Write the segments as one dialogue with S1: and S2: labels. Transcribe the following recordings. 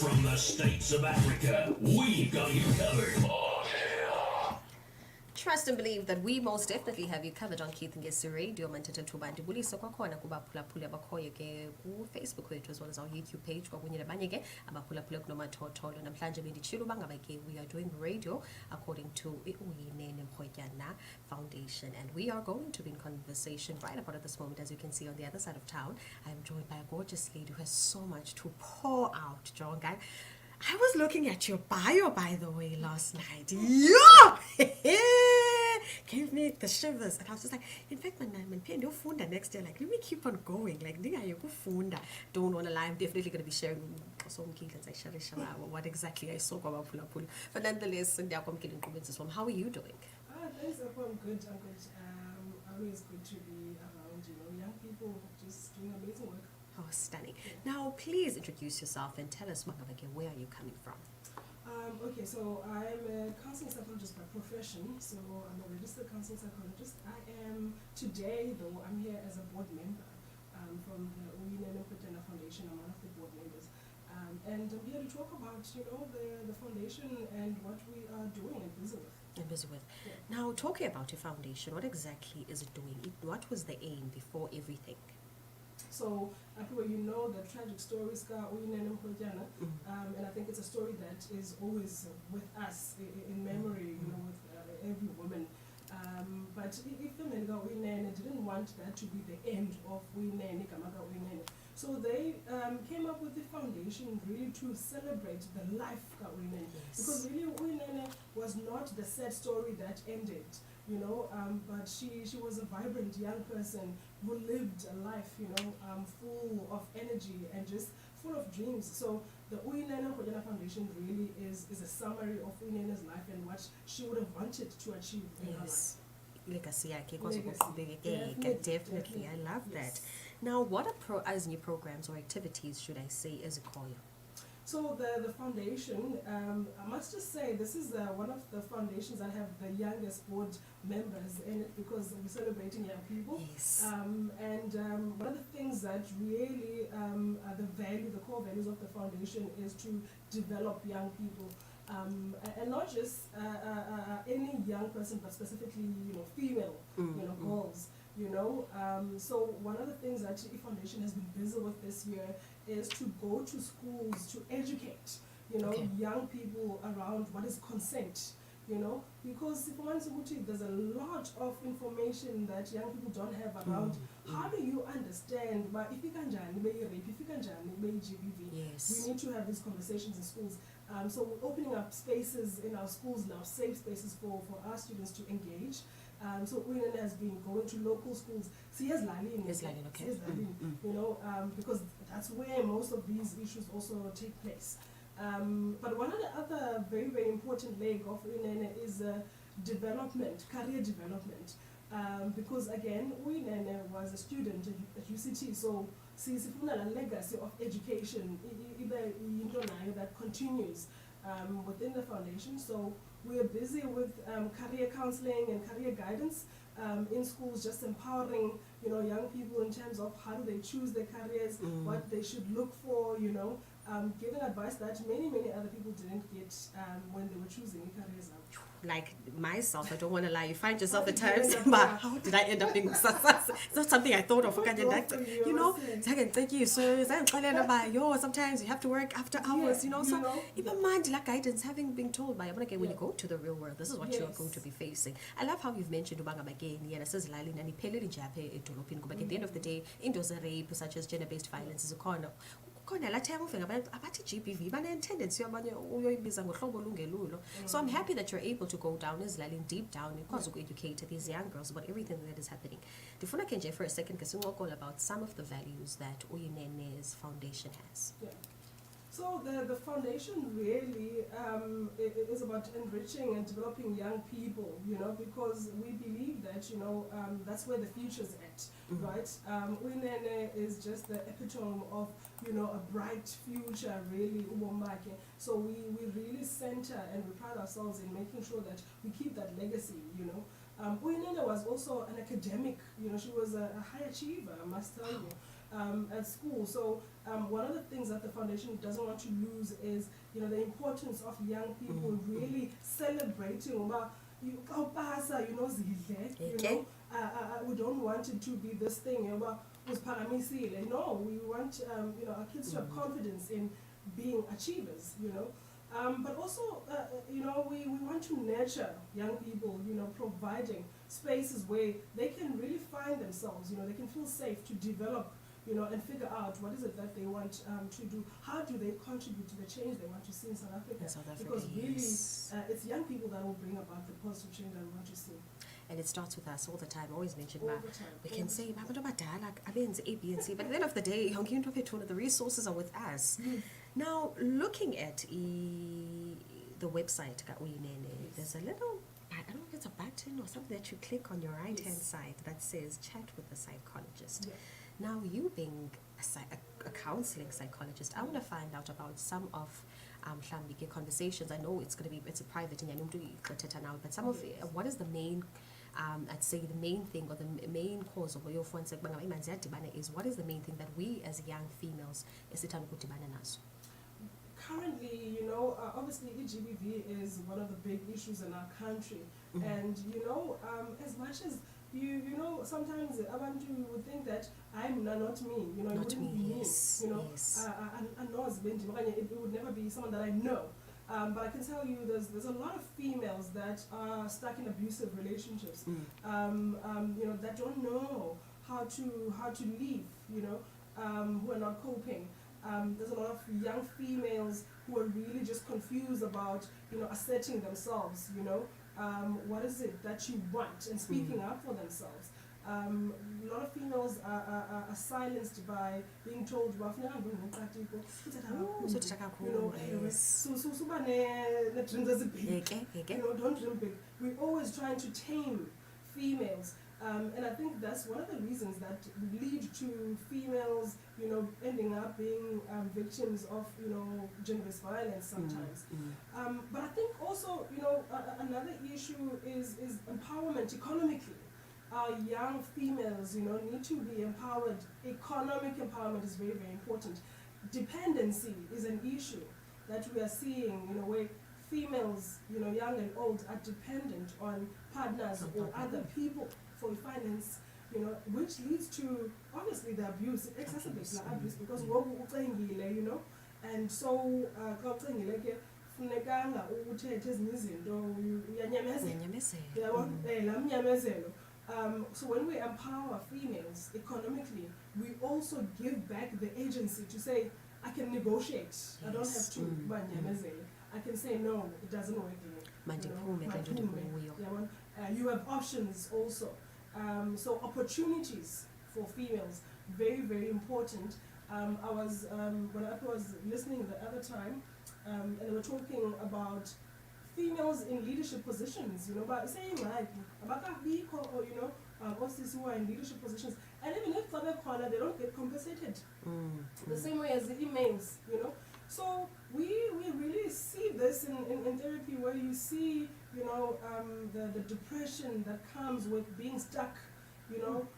S1: from the states of Africa, we've got you covered.
S2: Trust and believe that we most definitely have you covered on Keith and Gesi Radio. Mantete tuba ndibulisa kwakhona kubaphulaphuli abakhoyo ke ku Facebook wethu as well as our YouTube page kwakunye nabanye ke abaphulaphula kunomathotholo. Namhlanje benditshilo bangaba ke we are doing radio according to UYINENE Foundation, and we are going to be in conversation right about at this moment. As you can see on the other side of town, I am joined by a gorgeous lady who has so much to pour out. John Guy, I was looking at your bio, by the way, last night. Yo! Gave me the shivers. And I was just like, in fact, man, funda next year. Like, let me keep on going. Like, funda. Don't want to lie. I'm definitely going to be sharing what exactly I saw about Pula Pula. But nonetheless, how are you doing?
S3: Thanks, I'm good. Always good to be around, young people just doing amazing work.
S2: Oh, stunning. Now, please introduce yourself and tell us, where are you coming from?
S3: Okay, so I'm a counseling psychologist by profession, so I'm a registered counseling psychologist. I am, today though, I'm here as a board member from the UYINENE Foundation. I'm one of the board members. And I'm here to talk about, the foundation and what we are doing and busy with.
S2: Yeah. Now, talking about your foundation, what exactly is it doing? What was the aim before everything?
S3: So, the tragic story is UYINENE, and I think it's a story that is always with us in memory, with every woman. But if the men UYINENE didn't want that to be the end of UYINENE. So they came up with the foundation really to celebrate the life of UYINENE. Yes. Because really UYINENE was not the sad story that ended. But she was a vibrant young person who lived a life, full of energy and just full of dreams. So the UYINENE Foundation really is a summary of UYINENE's life and what she would have wanted to achieve in her life.
S2: Legacy.
S3: Definitely.
S2: I love that. Now, what are new programs or activities, should I say, as a caller?
S3: So the foundation, I must just say, this is one of the foundations that have the youngest board members in it because we're celebrating young people.
S2: Yes.
S3: And one of the things that really are the core values of the foundation is to develop young people. And not just any young person, but specifically, female, girls. So one of the things that the foundation has been busy with this year is to go to schools to educate, young people around what is consent, because there's a lot of information that young people don't have around. How do you understand, but if you can GBV,
S2: yes,
S3: we need to have these conversations in schools. So we're opening up spaces in our schools now, safe spaces for our students to engage. So UYINENE has been going to local schools. Because that's where most of these issues also take place. But one of the other very, very important leg of UYINENE is development, career development. Because again, UYINENE was a student at UCT, so a legacy of education that continues within the foundation. So we are busy with career counseling and career guidance in schools, just empowering young people in terms of how do they choose their careers, what they should look for, giving advice that many other people didn't get when they were choosing their careers out.
S2: Like myself, I don't want to lie. You find yourself at times, but how did I end up being success? It's not something I thought of. Thank you. So sometimes you have to work after hours, So even mind like guidance, having been told by when you go to the real world, this is what you are going to be facing. I love how you've mentioned at the end of the day, indoors rape such as gender-based violence is a corner. GBV, so I'm happy that you're able to go down deep down and cause to educate these young girls about everything that is happening. Difuna kenje for a second because we'll talk about some of the values that UYINENE's foundation has.
S3: Yeah. So the foundation really is about enriching and developing young people, because we believe that, that's where the future's at, right? UYINENE is just the epitome of, a bright future, really, So we really center and we pride ourselves in making sure that we keep that legacy, UYINENE was also an academic, she was a high achiever, I must tell you. at school. So one of the things that the foundation doesn't want to lose is, you know, the importance of young people really celebrating about you know, you know, we don't want it to be this thing about no, we want you know, our kids to have confidence in being achievers, you know. But also, you know, we want to nurture young people, you know, providing spaces where they can really find themselves, you know, they can feel safe to develop, you know, and figure out what is it that they want to do. How do they contribute to the change they want to see in South Africa? Because really, it's young people that will bring about the positive change that we want to see.
S2: And it starts with us all the time. I always mention
S3: All
S2: that.
S3: the time.
S2: We can say, "Mama, like A, B, and C," but at the end of the day, the resources are with us. Now, looking at the website, UYINENE, there's a little, I don't know if it's a button or something that you click on your right-hand side that says "Chat with the Psychologist."
S3: Yeah.
S2: Now, you being a counseling psychologist, I want to find out about some of conversations. I know it's a private now, but some of what is the main, I'd say the main thing or the main cause of your phone is what is the main thing that we as young females is
S3: Currently, you know, obviously GBV is one of the big issues in our country, and you know, as much as you know, sometimes abantu would think that I'm not me, you know, it wouldn't be
S2: yes,
S3: me, you know,
S2: yes.
S3: it would never be someone that I know. But I can tell you, there's a lot of females that are stuck in abusive relationships, you know, that don't know how to leave, you know, who are not coping. There's a lot of young females who are really just confused about, you know, asserting themselves, you know, what is it that you want, and speaking up for themselves. A lot of females are silenced by being told, you know, don't dream big. We're always trying to tame females. And I think that's one of the reasons that lead to females, you know, ending up being victims of, you know, gender-based violence sometimes. But I think also, you know, another issue is empowerment economically. Our young females, you know, need to be empowered. Economic empowerment is very, very important. Dependency is an issue that we are seeing, you know, where females, you know, young and old, are dependent on partners or other people for finance, you know, which leads to obviously the abuse, exacerbates the abuse, because you know, and so so when we empower females economically, we also give back the agency to say, I can negotiate. Yes. I don't have to. I can say, no, it doesn't work anymore. You have options also. So opportunities for females, very, very important. I was, when I was listening the other time, and they were talking about females in leadership positions, you know, but saying like, or, you know, officers who are in leadership positions, and even if they don't get compensated the same way as the emails, you know. So we really see this in therapy, where you see, you know, the depression that comes with being stuck, you know,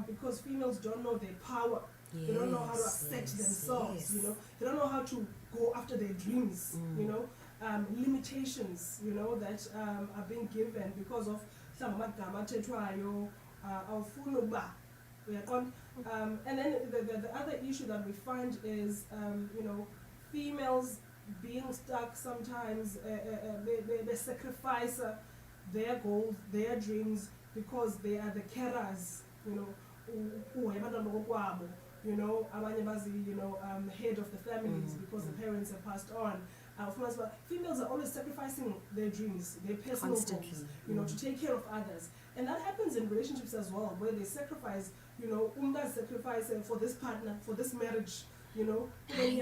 S3: because females don't know their power. Yes, they don't know how to assert themselves, you know. They don't know how to go after their dreams, you know. Limitations, you know, that are being given because of some magama tetwayo, and then the other issue that we find is, you know, females being stuck sometimes, they sacrifice their goals, their dreams, because they are the carers, you know, you know, head of the families, because the parents have passed on. Females are always sacrificing their dreams, their personal goals, you know, to take care of others. And that happens in relationships as well, where they sacrifice, you know, sacrifice for this partner, for this marriage, you know. We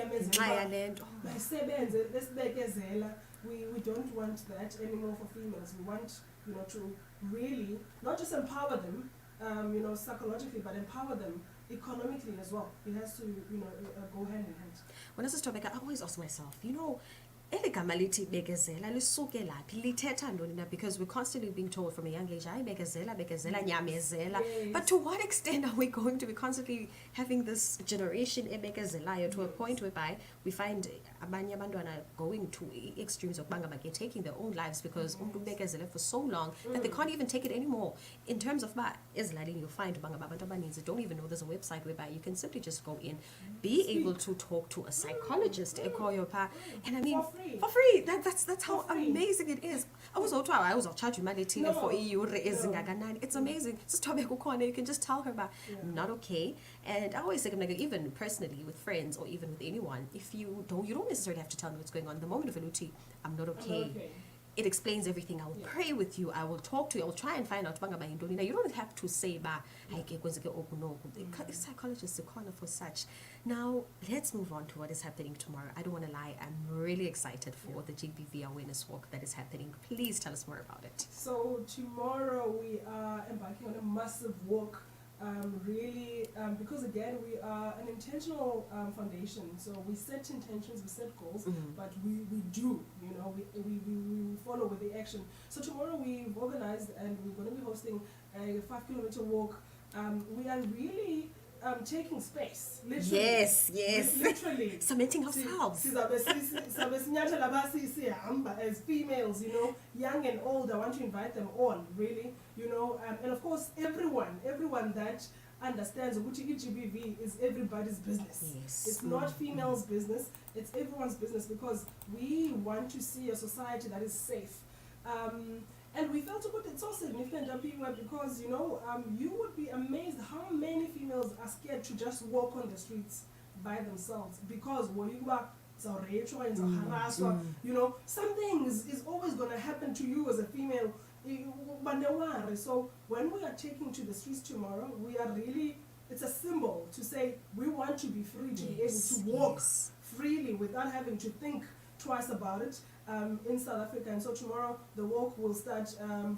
S3: don't want that anymore for females. We want, you know, to really not just empower them, you know, psychologically, but empower them economically as well. It has to, you know, go hand in hand.
S2: When I was THOBEKA, I always ask myself, you know, eli gama lithi bekezela lisuke laphi lithetha ntoni na, because we're constantly being told from a young age hayi bekezela nyamezela.
S3: Yes.
S2: But to what extent are we going to be constantly having this generation ebekezelayo to a point whereby we find abanye abantwana going to extremes of banga bake taking their own lives because umuntu bekezele for so long that they can't even take it anymore. In terms of ezilalini, you'll find banga abantu abaninzi don't even know there's a website whereby you can simply just go in, be able to talk to a psychologist, and I mean for free. That's how amazing it is. I was charge you money for it's amazing. Just you can just tell her about not okay. And I always say, like, even personally with friends or even with anyone, if you don't necessarily have to tell me what's going on. The moment of Veluti, I'm not okay. It explains everything. I will pray with you. I will talk to you. I will try and find out. You don't have to say, psychologists are corner for such. Now, let's move on to what is happening tomorrow. I don't want to lie. I'm really excited for the GBV awareness walk that is happening. Please tell us more about it.
S3: So tomorrow we are embarking on a massive walk. Because again, we are an intentional foundation. So we set intentions, we set goals, but we do, we follow with the action. So tomorrow we've organized and we're going to be hosting a 5-kilometer walk. We are really taking space, literally.
S2: Yes.
S3: Literally.
S2: Cementing ourselves.
S3: As females, young and old, I want to invite them all, really, and of course, everyone that understands Uguchi GBV is everybody's business.
S2: Yes.
S3: It's not females' business, it's everyone's business, because we want to see a society that is safe. And we felt it's so significant because, you would be amazed how many females are scared to just walk on the streets by themselves because something is always going to happen to you as a female. So when we are taking to the streets tomorrow, we are really, it's a symbol to say we want to be free to be able to walk freely without having to think twice about it. In South Africa, and so tomorrow the walk will start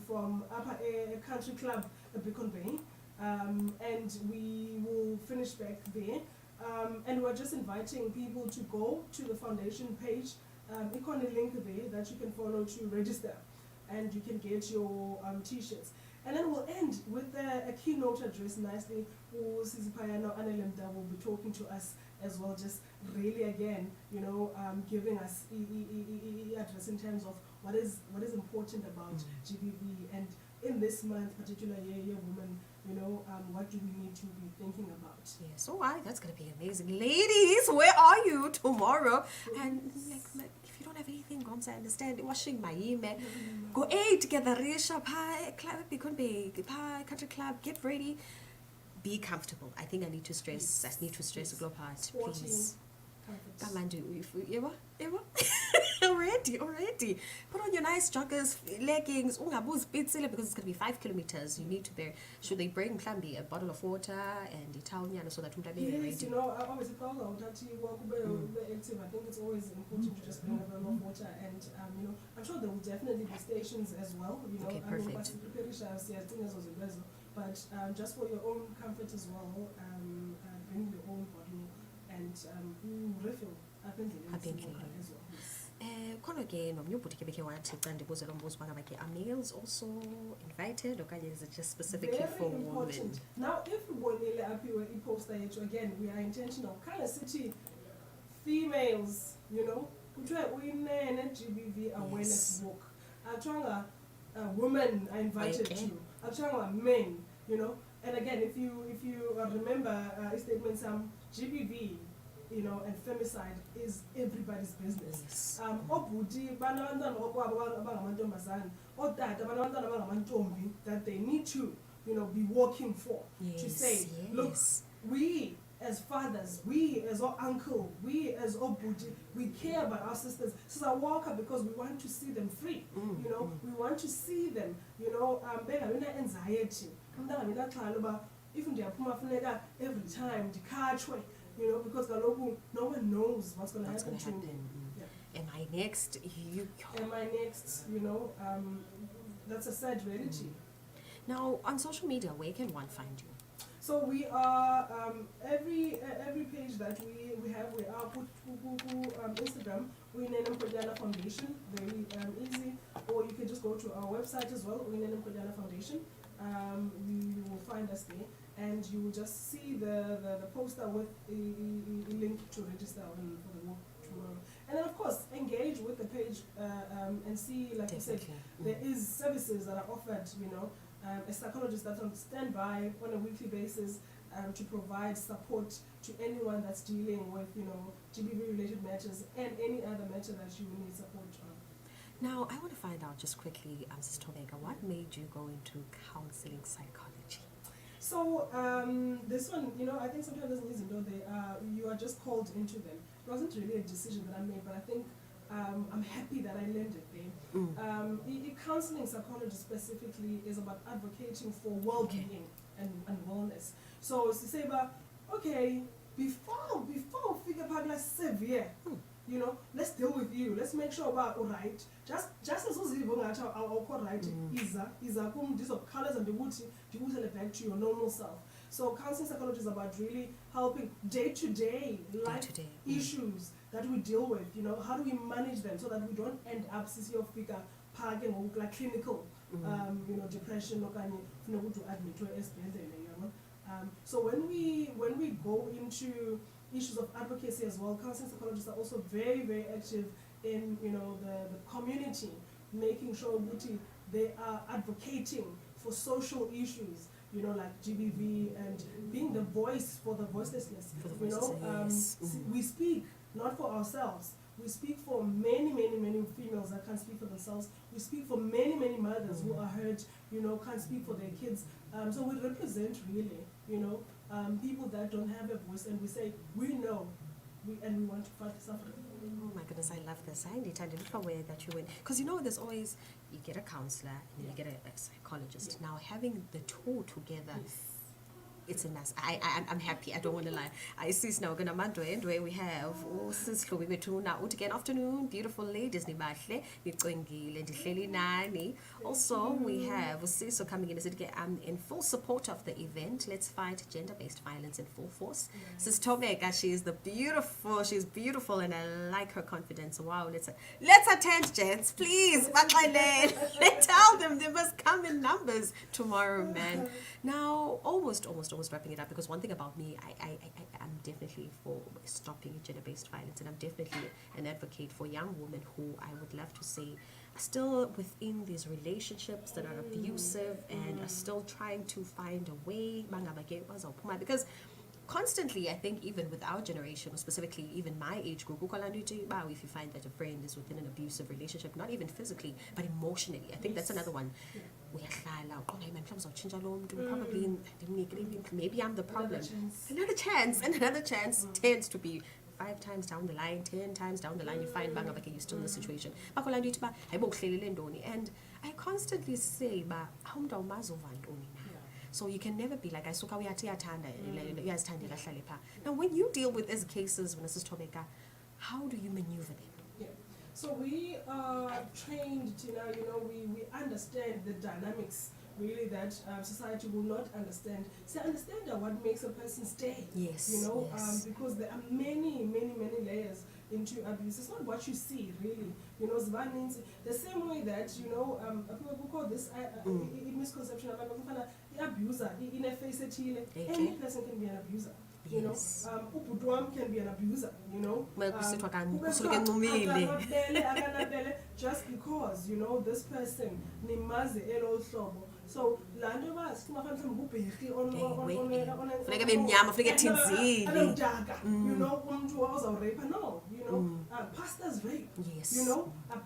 S3: from Upper Air Country Club at Beacon Bay, and we will finish back there. And we're just inviting people to go to the foundation page. It's on a link there that you can follow to register, and you can get your t-shirts. And then we'll end with a keynote address nicely. Sizipayano Anelemda will be talking to us as well, just really again, giving us address in terms of what is important about GBV, and in this month, particularly year women, what do we need to be thinking about?
S2: Yes, all right, that's gonna be amazing, ladies. Where are you tomorrow? And like if you don't have anything, guys, I understand. Washing my email, go together, Risha, pie club, Beacon Bay, pie country club, get ready. Be comfortable. I think I need to stress. I need to stress the glow part, please. Already. Put on your nice joggers, leggings, because it's going to be 5 kilometers. You need to bear. Should they bring Clamby a bottle of water and Italian so that you're ready?
S3: Yes, obviously, I think it's always important to just bring a bottle of water, and I'm sure there will definitely be stations as well.
S2: Okay, perfect.
S3: But just for your own comfort as well, bring your own bottle and refill. As well. Are males also invited, or is it just specifically very for important women? Now, everybody post again, we are intentional. Kind of city females, UYINENE GBV awareness walk. Women are invited to. Men, and again, if you remember statements, GBV, and femicide is everybody's business. That they need to, be working for, to say, look, we as fathers, we as our uncle, we as our budi, we care about our sisters. This is our worker because we want to see them free. We want to see them, anxiety. Even every time because no one knows what's going to happen to me.
S2: Am I next?
S3: Am I next? That's a sad reality.
S2: Now, on social media, where can one find you?
S3: So we are every page that we have, we are put Instagram, UYINENE Foundation, very easy, or you can just go to our website as well, UYINENE Foundation. You will find us there, and you will just see the poster with a link to register for the walk tomorrow. And then of course engage with the page and see, like you said, there is services that are offered, a psychologist that's on standby on a weekly basis to provide support to anyone that's dealing with, GBV related matters and any other matter that you need support on.
S2: Now, I want to find out just quickly, Ms. THOBEKA, what made you go into counseling psychology?
S3: So this one, I think sometimes doesn't easy, you are just called into them. It wasn't really a decision that I made, but I think I'm happy that I landed there. Counseling psychology specifically is about advocating for well-being and wellness. So to say about, okay, before we figure out like severe, let's deal with you. Let's make sure about all right. Just as our right is a these of colors and the wood back to your normal self. So counseling psychology is about really helping day-to-day life issues that we deal with. How do we manage them so that we don't end up CCO figure parking or like clinical depression or to admit to so when we go into issues of advocacy as well, counseling psychologists are also very, very active in the community, making sure they are advocating for social issues, like GBV, and being the voice for the voicelessness. We speak not for ourselves. We speak for many, many, many females that can't speak for themselves. We speak for many, many mothers who are hurt, can't speak for their kids. So we represent really, people that don't have a voice, and we say, we know, and we want to fight suffering.
S2: Oh my goodness, I love this. I need to look aware that you win. Because there's always, you get a counselor and you get a psychologist. Now having the two together, it's a mess. I'm happy. I don't want to lie. I see now gonna mandwe where we have sis Phiwe now again afternoon, beautiful ladies nibahle, nicwengile ndihleli nani. Also we have Siso coming in and said, I'm in full support of the event. Let's fight gender-based violence in full force. Sis THOBEKA, she's beautiful and I like her confidence. Wow, let's attend, gents, please. Tell them they must come in numbers tomorrow, man. Now almost wrapping it up, because one thing about me, I'm definitely for stopping gender-based violence, and I'm definitely an advocate for young women who I would love to say are still within these relationships that are abusive and are still trying to find a way, because constantly, I think even with our generation, or specifically even my age group, if you find that a friend is within an abusive relationship, not even physically, but emotionally, I think that's another one. Probably maybe I'm the problem. Another chance tends to be 5 times down the line, 10 times down the line, you find you're still in the situation. And I constantly say, so you can never be like, now when you deal with these cases, Mrs. THOBEKA, how do you maneuver them?
S3: So we are trained to we understand the dynamics really that society will not understand. So understand what makes a person stay. Because there are many, many, many layers into abuse. It's not what you see really. Ziba means the same way that people who call this misconception about the abuser in a face any person can be an abuser. Ubudwam can be an abuser, just because, this person nimazi elo hlobo. So lando ba singafana mhlawumbe ubheki on
S2: funeka bemnyama funeka ethinzile
S3: umuntu ozawurape pastors rape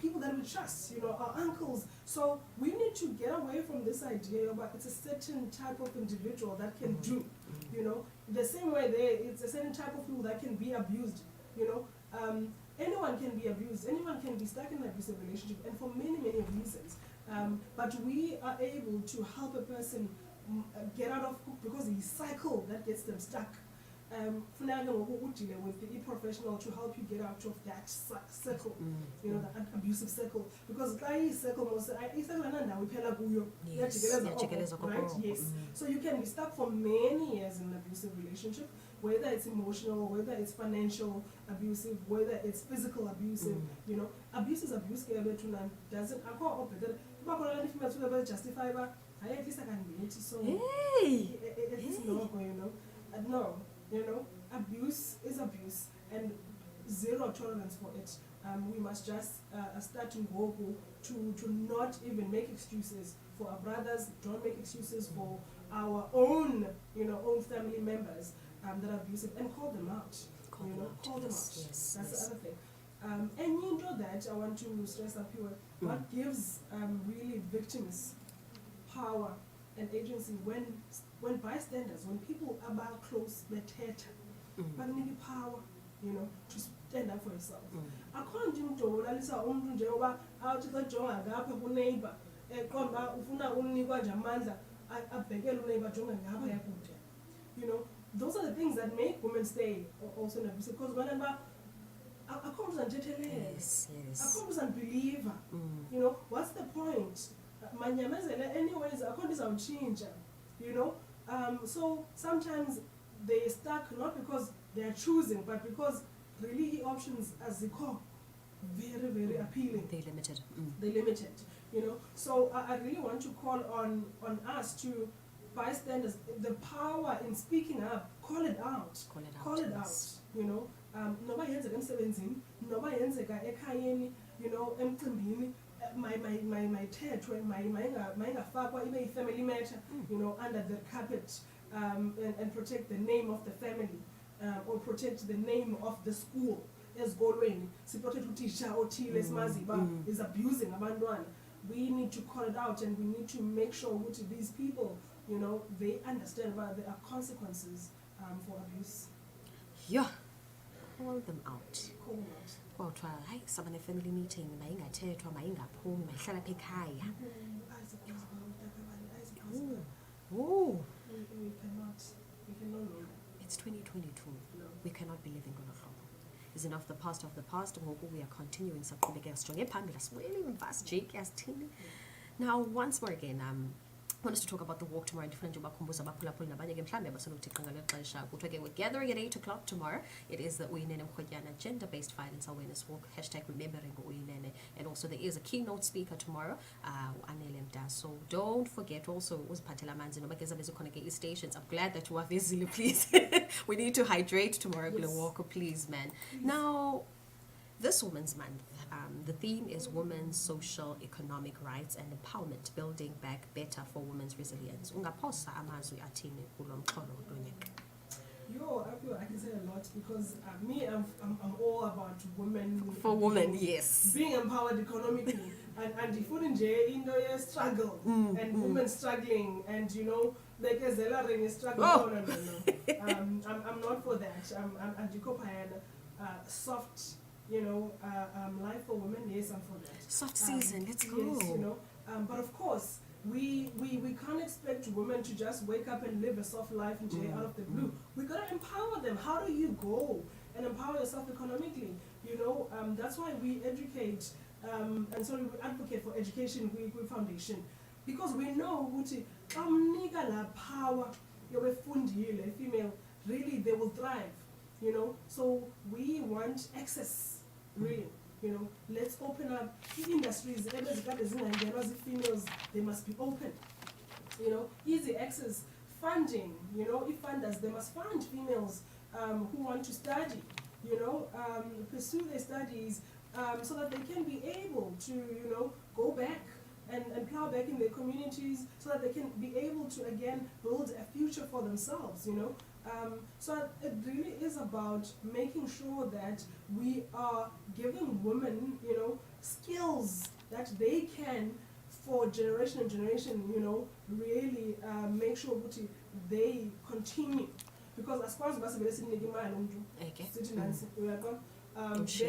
S3: people that we trust our uncles. So we need to get away from this idea about it's a certain type of individual that can do the same way it's a certain type of people that can be abused. Anyone can be abused, anyone can be stuck in an abusive relationship, and for many, many reasons. But we are able to help a person get out of, because the cycle that gets them stuck. funeka ngoku udile with the professional to help you get out of that circle, you know, that abusive circle, because xa iyi-circle mos i-circle anandawo iphela kuyo,
S2: iyajikeleza
S3: oko, right? Yes. So you can be stuck for many years in an abusive relationship, whether it's emotional, whether it's financial abusive, whether it's physical abusive, you know. Abuse is abuse, doesn't justify, at least I can be it, so it's no, you know. No, you know, abuse is abuse, and zero tolerance for it. We must just start to go to not even make excuses for our brothers. Don't make excuses for our own, you know, own family members that are abusive, and call them out. Call them out. Yes, that's the other thing. And you know that I want to stress up here. What gives really victims power and agency when bystanders, when people about close, they but need power, you know, to stand up for yourself. I can't do neighbor, you know, those are the things that make women stay also in abuse, because whenever I can't believe, you know, what's the point? Anyways, I can't change, you know. So sometimes they stuck not because they are choosing, but because really options as they call very, very appealing.
S2: They limited.
S3: They limited, you know. So I really want to call on us to bystanders, the power in speaking up. Call it out. Call it out. You know. Noba yenzeka emsebenzini, noba yenzeka ekhayeni, you know, emcimbini, mayithethwe, mayingafakwa ibe yi-family matter, you know, under the carpet, and protect the name of the family, or protect the name of the school. Esikolweni siprotect utitsha othile esimazi ba is abusing abantwana. We need to call it out, and we need to make sure that these people, you know, they understand about there are consequences for abuse.
S2: Yeah. Call them out.
S3: Call them out.
S2: Kwathiwa hayi saba ne-family meeting mayingathethwa mayingaphumi mayihlala apha ekhaya.
S3: We cannot no longer.
S2: It's 2022.
S3: No.
S2: We cannot be living on a floor. Is enough the past of the past. Ngoku we are continuing saqhubekeka sijonge phambili asibuyeli emva sijike asithini. Now once more again, I want us to talk about the walk tomorrow. Different bakhumbuza abaphulaphuli nabanye ke mhlambe basenokuthi ngale xesha kuthiwa ke we're gathering at 8 o'clock tomorrow. It is the UYINENE gender-based violence awareness walk, #remembering UYINENE, and also there is a keynote speaker tomorrow, Anele Mda. So don't forget also uziphathela amanzi noba ke zabe zikhona ke stations. I'm glad that you are visible, please. We need to hydrate tomorrow, yes. Walk, please, man. Please. Now, this Women's Month, the theme is women's social, economic rights and empowerment, building back better for women's resilience. Ungaphosa amazwi athini kulo mxholo wonyaka?
S3: I can say a lot, because me, I'm all about women.
S2: For women, yes.
S3: Being empowered economically, and if you in struggle, and women struggling, and you know, like a Zella is struggling.
S2: Oh.
S3: No. I'm not for that. I'm soft. You know, life for women, yes, I'm for that.
S2: Soft season, let's go.
S3: Yes, you know, but of course, we can't expect women to just wake up and live a soft life out of the blue. We gotta empower them. How do you go and empower yourself economically? You know, that's why we educate, and so we advocate for education. We foundation, because we know la power. You're female, really, they will thrive. You know, so we want access, really. You know, let's open up the industries. Females, they must be open. You know, easy access, funding. You know, if funders, they must fund females who want to study. You know, pursue their studies so that they can be able to, you know, go back and plow back in their communities, so that they can be able to again build a future for themselves. You know. So it really is about making sure that we are giving women, you know, skills that they can, for generation and generation, you know, really make sure that they continue. Because as far as then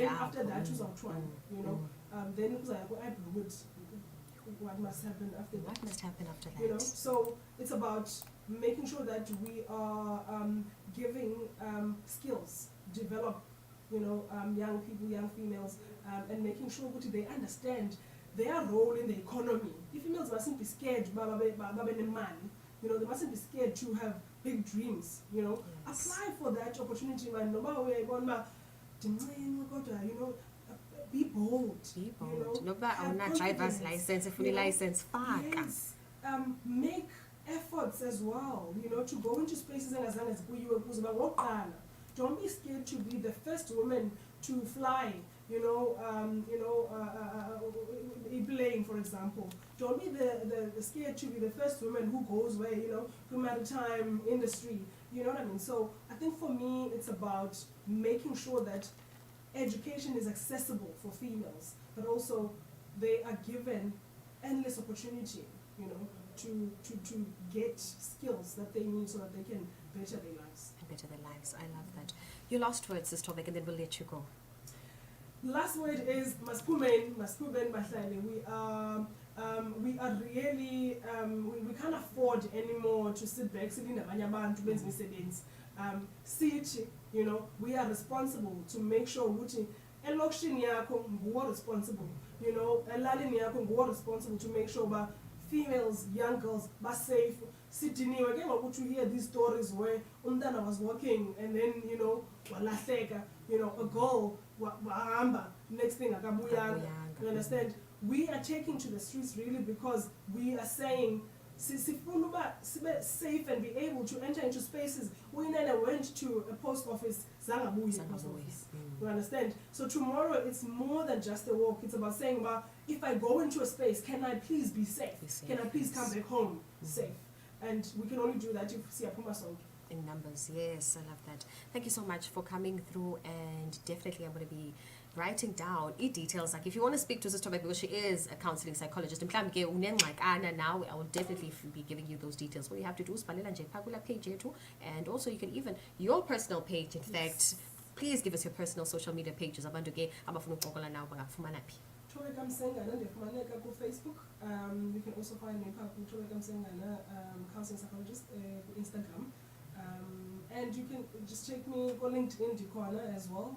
S3: after that, you know, then what must happen after that?
S2: What must happen after that?
S3: You know, so it's about making sure that we are giving skills, develop, young people, young females, and making sure that they understand their role in the economy. The females mustn't be scared, they mustn't be scared to have big dreams, Apply for that opportunity, man. No matter where you go, be bold.
S2: Be bold.
S3: No,
S2: on a driver's license, fully licensed,
S3: yes. Make efforts as well, to go into spaces and as don't be scared to be the first woman to fly, a plane, for example. Don't be the scared to be the first woman who goes where, to maritime industry. You know what I mean? So I think for me, it's about making sure that education is accessible for females, but also they are given endless opportunity, to get skills that they need so that they can better their lives.
S2: Better their lives. I love that. Your last words, Sis Thobeka, and then we'll let you go.
S3: Last word is maspumen bahlali. We are really we can't afford anymore to sit back sitting nabanye abantu benza imisebenzi. Sithi, we are responsible to make sure ukuthi elokishini yakho nguwe responsible, elalini yakho nguwe responsible to make sure ba females, young girls, are safe. Sidiniwe ke ngokuthi you hear these stories where umntana was walking and then walahleka, a girl wahamba, next thing akabuyanga. You understand? We are taking to the streets really because we are saying sifuna uba sibe safe and be able to enter into spaces. UYINENE went to a post office, zangabuyi post office. You understand? So tomorrow it's more than just a walk. It's about saying, if I go into a space, can I please be safe? Can I please come back home safe? And we can only do that if siyapuma sonke.
S2: In numbers, yes, I love that. Thank you so much for coming through, and definitely I'm going to be writing down details. Like if you want to speak to Sis Thobeka, because she is a counseling psychologist, and now I will definitely be giving you those details. What you have to do is page too, and also you can even your personal page. In fact, please give us your personal social media pages. THOBEKA
S3: MSENGANA ndifumaneka ku Facebook. You can also find me THOBEKA MSENGANA, counseling psychologist, Instagram. And you can just check me on LinkedIn corner as well.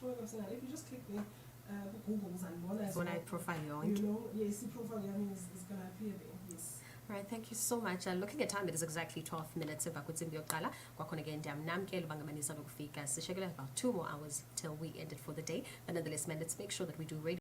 S3: THOBEKA MSENGANA. If you just click me, Google as well.
S2: profile
S3: yes, the profile is gonna appear there. Yes.
S2: All right, thank you so much. Looking at time, it is exactly 12 minutes. About 2 more hours till we end it for the day. But nonetheless, man, let's make sure that we do radio.